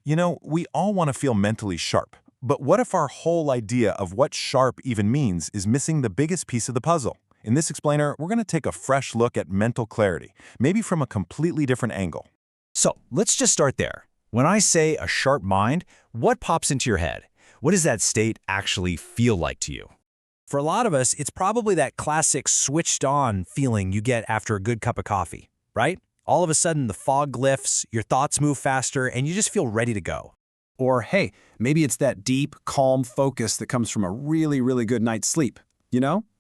We all want to feel mentally sharp. But what if our whole idea of what sharp even means is missing the biggest piece of the puzzle? In this explainer, we're going to take a fresh look at mental clarity, maybe from a completely different angle. So let's just start there. When I say a sharp mind, what pops into your head? What does that state actually feel like to you? For a lot of us, it's probably that classic switched-on feeling you get after a good cup of coffee, right? All of a sudden, the fog lifts, your thoughts move faster, and you just feel ready to go. Or, hey, maybe it's that deep, calm focus that comes from a really, really good night's sleep.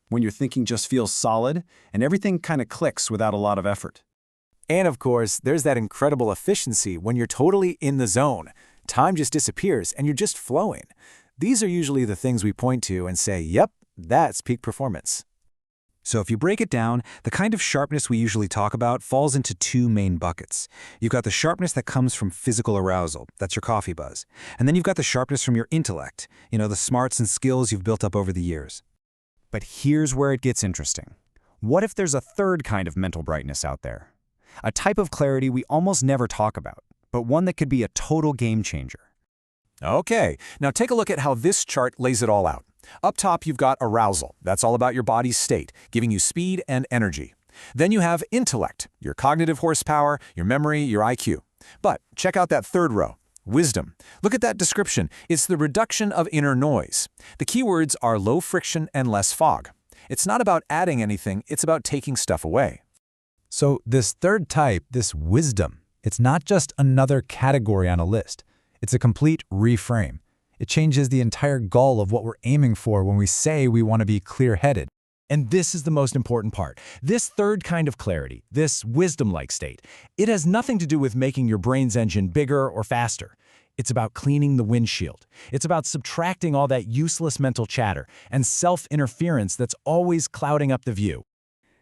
When your thinking just feels solid and everything kind of clicks without a lot of effort. And of course, there's that incredible efficiency when you're totally in the zone. Time just disappears and you're just flowing. These are usually the things we point to and say, yep, that's peak performance. So if you break it down, the kind of sharpness we usually talk about falls into two main buckets. You've got the sharpness that comes from physical arousal, that's your coffee buzz. And then you've got the sharpness from your intellect, the smarts and skills you've built up over the years. But here's where it gets interesting. What if there's a third kind of mental brightness out there? A type of clarity we almost never talk about, but one that could be a total game changer. Okay, now take a look at how this chart lays it all out. Up top, you've got arousal. That's all about your body's state, giving you speed and energy. Then you have intellect, your cognitive horsepower, your memory, your IQ. But check out that third row. Wisdom. Look at that description. It's the reduction of inner noise. The keywords are low friction and less fog. It's not about adding anything, it's about taking stuff away. So this third type, this wisdom, it's not just another category on a list. It's a complete reframe. It changes the entire goal of what we're aiming for when we say we want to be clear-headed. And this is the most important part. This third kind of clarity, this wisdom-like state, it has nothing to do with making your brain's engine bigger or faster. It's about cleaning the windshield. It's about subtracting all that useless mental chatter and self-interference that's always clouding up the view.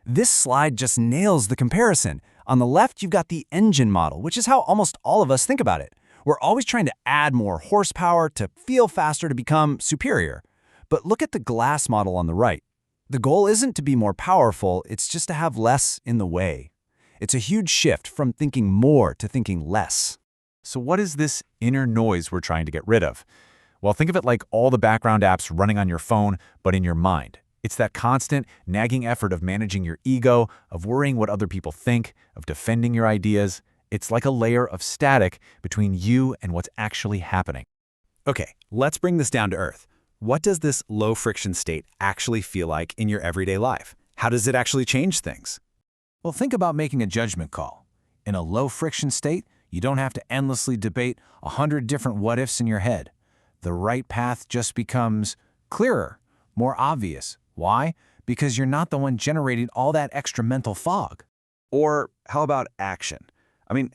This slide just nails the comparison. On the left, you've got the engine model, which is how almost all of us think about it. We're always trying to add more horsepower to feel faster, to become superior. But look at the glass model on the right. The goal isn't to be more powerful, it's just to have less in the way. It's a huge shift from thinking more to thinking less. So what is this inner noise we're trying to get rid of? Well, think of it like all the background apps running on your phone, but in your mind. It's that constant, nagging effort of managing your ego, of worrying what other people think, of defending your ideas. It's like a layer of static between you and what's actually happening. Okay, let's bring this down to earth. What does this low-friction state actually feel like in your everyday life? How does it actually change things? Well, think about making a judgment call. In a low-friction state, you don't have to endlessly debate 100 different what-ifs in your head. The right path just becomes clearer, more obvious. Why? Because you're not the one generating all that extra mental fog. Or how about action?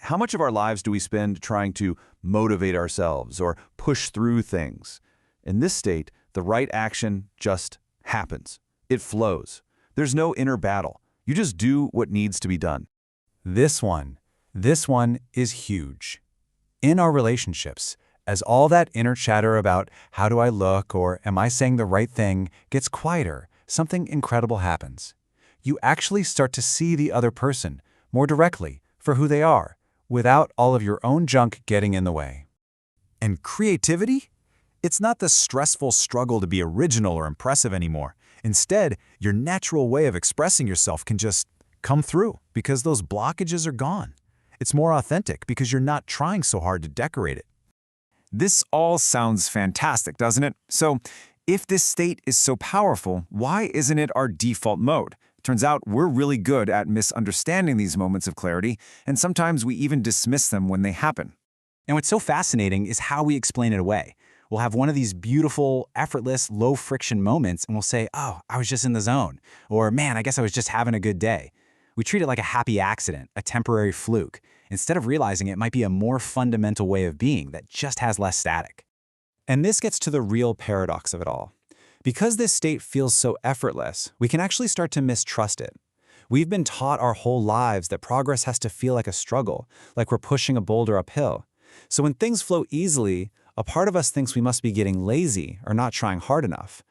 How much of our lives do we spend trying to motivate ourselves or push through things? In this state, the right action just happens. It flows. There's no inner battle. You just do what needs to be done. This one is huge. In our relationships, as all that inner chatter about how do I look or am I saying the right thing gets quieter, something incredible happens. You actually start to see the other person more directly for who they are, without all of your own junk getting in the way. And creativity? It's not the stressful struggle to be original or impressive anymore. Instead, your natural way of expressing yourself can just come through because those blockages are gone. It's more authentic because you're not trying so hard to decorate it. This all sounds fantastic, doesn't it? So, if this state is so powerful, why isn't it our default mode? Turns out we're really good at misunderstanding these moments of clarity, and sometimes we even dismiss them when they happen. And what's so fascinating is how we explain it away. We'll have one of these beautiful, effortless, low-friction moments, and we'll say, oh, I was just in the zone. Or, man, I guess I was just having a good day. We treat it like a happy accident, a temporary fluke, instead of realizing it might be a more fundamental way of being that just has less static. And this gets to the real paradox of it all. Because this state feels so effortless, we can actually start to mistrust it. We've been taught our whole lives that progress has to feel like a struggle, like we're pushing a boulder uphill. So when things flow easily, a part of us thinks we must be getting lazy or not trying hard enough.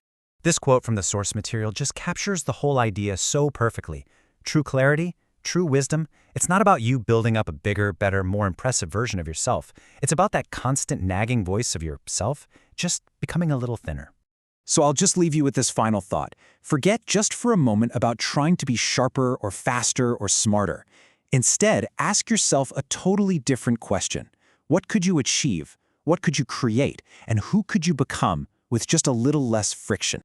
This quote from the source material just captures the whole idea so perfectly. True clarity, True wisdom, it's not about you building up a bigger, better, more impressive version of yourself. It's about that constant nagging voice of yourself just becoming a little thinner. So I'll just leave you with this final thought. Forget just for a moment about trying to be sharper or faster or smarter. Instead, ask yourself a totally different question. What could you achieve? What could you create? And who could you become with just a little less friction?